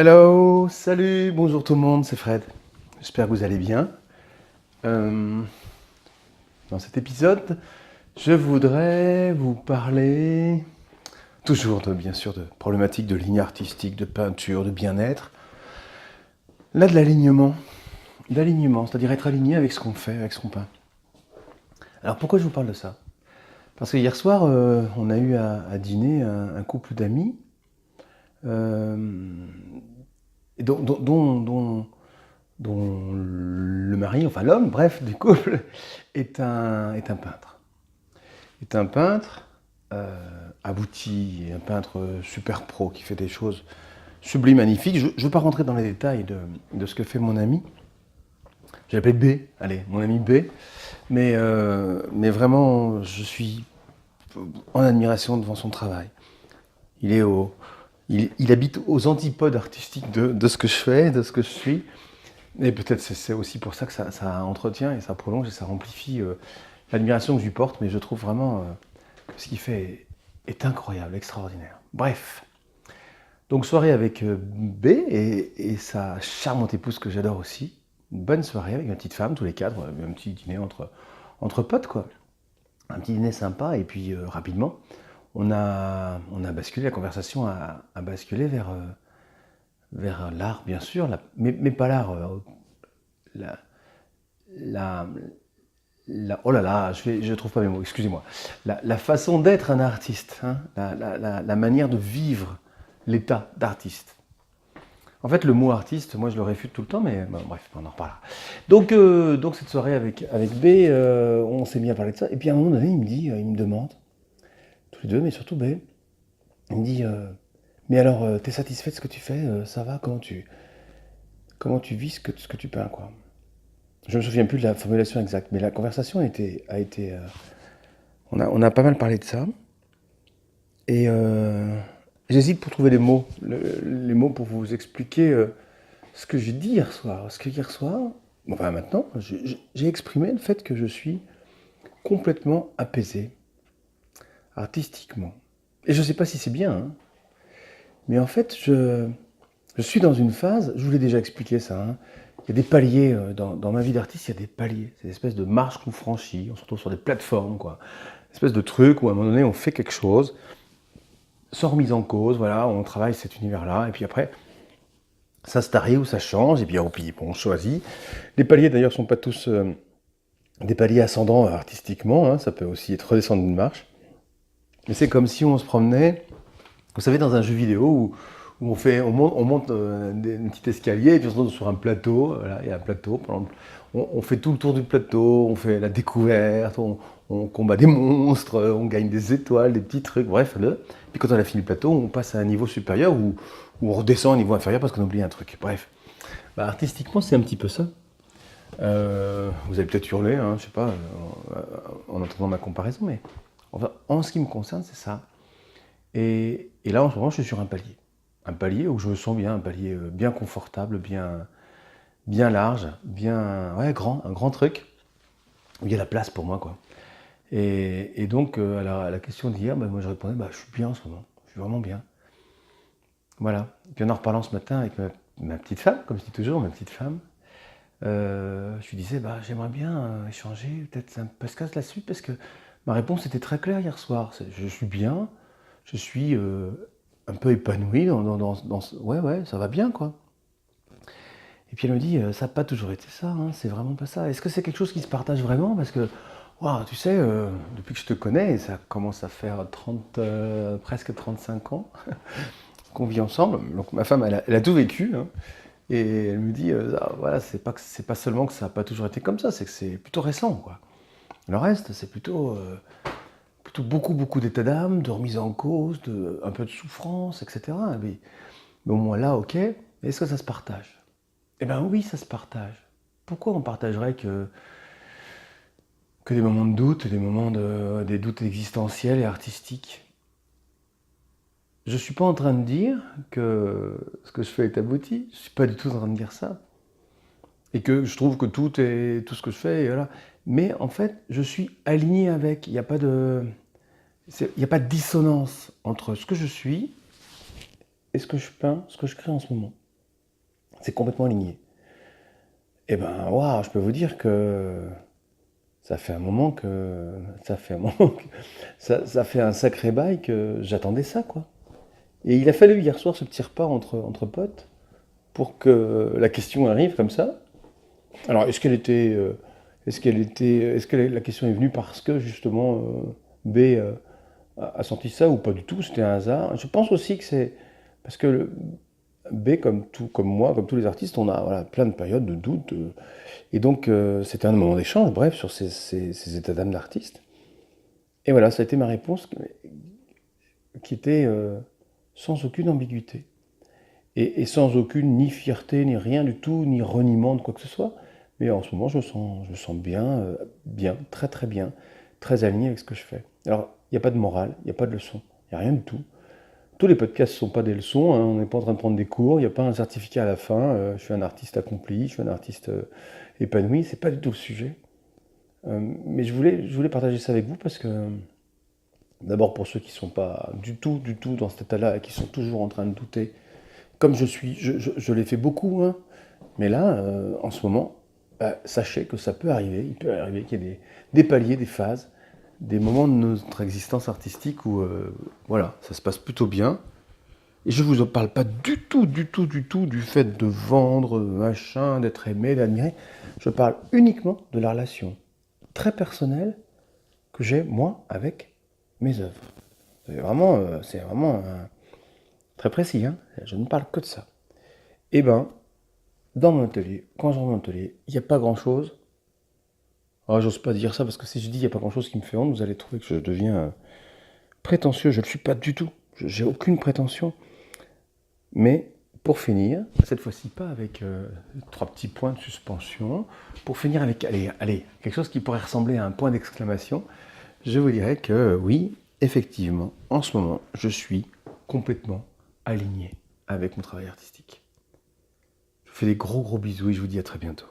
Hello, salut, bonjour tout le monde, c'est Fred. J'espère que vous allez bien. Euh, Dans cet épisode, je voudrais vous parler toujours bien sûr de problématiques de ligne artistique, de peinture, de bien-être. Là, de l'alignement, c'est-à-dire être aligné avec ce qu'on fait, avec ce qu'on peint. Alors pourquoi je vous parle de ça? Parce que hier soir, on a eu à dîner un couple d'amis, euh, dont le mari, enfin l'homme, bref, du couple, est un peintre. Est un peintre abouti, un peintre super pro qui fait des choses sublimes, magnifiques. Je ne veux pas rentrer dans les détails de ce que fait mon ami. J'ai appelé B, allez, mon ami B. Mais vraiment, je suis en admiration devant son travail. Il est il habite aux antipodes artistiques de ce que je fais, de ce que je suis. Et peut-être c'est aussi pour ça que ça entretient et ça prolonge et ça amplifie l'admiration que je lui porte, mais je trouve vraiment que ce qu'il fait est incroyable, extraordinaire. Bref, donc soirée avec B et sa charmante épouse que j'adore aussi. Une bonne soirée avec ma petite femme, tous les quatre, un petit dîner entre potes, quoi. Un petit dîner sympa et puis rapidement, on a basculé, la conversation a basculé vers l'art, bien sûr, mais pas l'art, la, la, oh là là, je trouve pas mes mots, excusez-moi. La façon d'être un artiste, hein, la manière de vivre l'état d'artiste. En fait, le mot artiste, moi je le réfute tout le temps, mais bon, bref, on en reparlera. Donc cette soirée avec B, on s'est mis à parler de ça. Et puis à un moment donné, il me demande, tous les deux, mais surtout B, il me dit, mais alors, t'es satisfait de ce que tu fais, ça va, comment tu vis ce que tu peins, quoi. Je me souviens plus de la formulation exacte, mais la conversation a été on a pas mal parlé de ça. Et j'hésite pour trouver les mots, les mots pour vous expliquer ce que j'ai dit hier soir. Parce que hier soir, enfin maintenant, j'ai exprimé le fait que je suis complètement apaisé, artistiquement. Et je ne sais pas si c'est bien, hein, mais en fait, je suis dans une phase, je vous l'ai déjà expliqué ça, hein, il y a des paliers dans ma vie d'artiste, il y a des paliers. C'est une espèce de marche qu'on franchit, on se retrouve sur des plateformes, quoi. Une espèce de truc où à un moment donné, on fait quelque chose, sans remise en cause, voilà, on travaille cet univers-là, et puis après, ça se tarie ou ça change, et puis on choisit. Les paliers d'ailleurs sont pas tous des paliers ascendants artistiquement, hein, ça peut aussi être redescendre une marche. Mais c'est comme si on se promenait, vous savez, dans un jeu vidéo où on monte un petit escalier, et puis on se retrouve sur un plateau, voilà, il y a un plateau, on fait tout le tour du plateau, on fait la découverte, on combat des monstres, on gagne des étoiles, des petits trucs, bref. Puis quand on a fini le plateau, on passe à un niveau supérieur où on redescend à un niveau inférieur parce qu'on a oublié un truc. Bref. Bah, artistiquement, c'est un petit peu ça. Vous allez peut-être hurler, hein, je sais pas, en entendant ma comparaison, mais enfin, en ce qui me concerne, c'est ça. Et là, en ce moment, je suis sur un palier. Un palier où je me sens bien, un palier bien confortable, bien large, bien ouais, grand, un grand truc, où il y a la place pour moi, quoi. Et donc, à la question d'hier, bah, moi je répondais, bah, je suis bien en ce moment, je suis vraiment bien. Voilà. Et puis en reparlant ce matin avec ma petite femme, comme je dis toujours, ma petite femme, je lui disais, bah, j'aimerais bien échanger peut-être un podcast là-dessus, parce que ma réponse était très claire hier soir. Je suis bien, je suis un peu épanoui ouais, ouais, ça va bien, quoi. Et puis elle me dit, ça n'a pas toujours été ça, hein, c'est vraiment pas ça. Est-ce que c'est quelque chose qui se partage vraiment? Parce que, waouh, tu sais, depuis que je te connais, et ça commence à faire presque 35 ans qu'on vit ensemble, donc ma femme, elle a tout vécu, hein, et elle me dit, ah, voilà, c'est pas seulement que ça n'a pas toujours été comme ça, c'est que c'est plutôt récent, quoi. Le reste, c'est plutôt beaucoup, beaucoup d'état d'âme, de remise en cause, un peu de souffrance, etc. Mais au moins là, ok, est-ce que ça se partage? Eh bien oui, ça se partage. Pourquoi on partagerait que des moments de doute, des doutes existentiels et artistiques? Je ne suis pas en train de dire que ce que je fais est abouti, je ne suis pas du tout en train de dire ça. Et que je trouve que tout ce que je fais, et voilà. Mais en fait, je suis aligné avec. Il n'y a pas de dissonance entre ce que je suis et ce que je peins, ce que je crée en ce moment. C'est complètement aligné. Et ben, waouh, je peux vous dire que ça fait un moment que, ça fait un moment que, ça fait un sacré bail que j'attendais ça, quoi. Et il a fallu hier soir ce petit repas entre potes pour que la question arrive comme ça. Alors, est-ce que la question est venue parce que justement B a senti ça ou pas du tout? C'était un hasard. Je pense aussi que c'est parce que B, comme tout, comme moi, comme tous les artistes, on a voilà, plein de périodes de doute. Et donc, c'était un moment d'échange, bref, sur ces états d'âme d'artiste. Et voilà, ça a été ma réponse qui était sans aucune ambiguïté. Et sans aucune ni fierté, ni rien du tout, ni reniement de quoi que ce soit. Mais en ce moment, je me sens bien, bien, très très bien, très aligné avec ce que je fais. Alors, il n'y a pas de morale, il n'y a pas de leçon, il n'y a rien du tout. Tous les podcasts ne sont pas des leçons, hein, on n'est pas en train de prendre des cours, il n'y a pas un certificat à la fin, je suis un artiste accompli, je suis un artiste épanoui, c'est pas du tout le sujet. Mais je voulais partager ça avec vous parce que, d'abord pour ceux qui ne sont pas du tout dans cet état-là et qui sont toujours en train de douter, comme je suis, je l'ai fait beaucoup, hein, mais là, en ce moment, sachez que ça peut arriver, il peut arriver qu'il y ait des paliers, des phases, des moments de notre existence artistique où, voilà, ça se passe plutôt bien. Et je vous en parle pas du tout, du tout du fait de vendre, machin, d'être aimé, d'admiré. Je parle uniquement de la relation très personnelle que j'ai, moi, avec mes œuvres. C'est vraiment très précis, hein. Je ne parle que de ça. Eh ben, dans mon atelier, quand je rentre dans mon atelier, il n'y a pas grand-chose. Ah, j'ose pas dire ça parce que si je dis il n'y a pas grand-chose qui me fait honte, vous allez trouver que je deviens prétentieux. Je ne le suis pas du tout. J'ai aucune prétention. Mais pour finir, cette fois-ci pas avec trois petits points de suspension, pour finir avec, allez, quelque chose qui pourrait ressembler à un point d'exclamation, je vous dirais que oui, effectivement, en ce moment, je suis complètement aligné avec mon travail artistique. Je vous fais des gros bisous et je vous dis à très bientôt.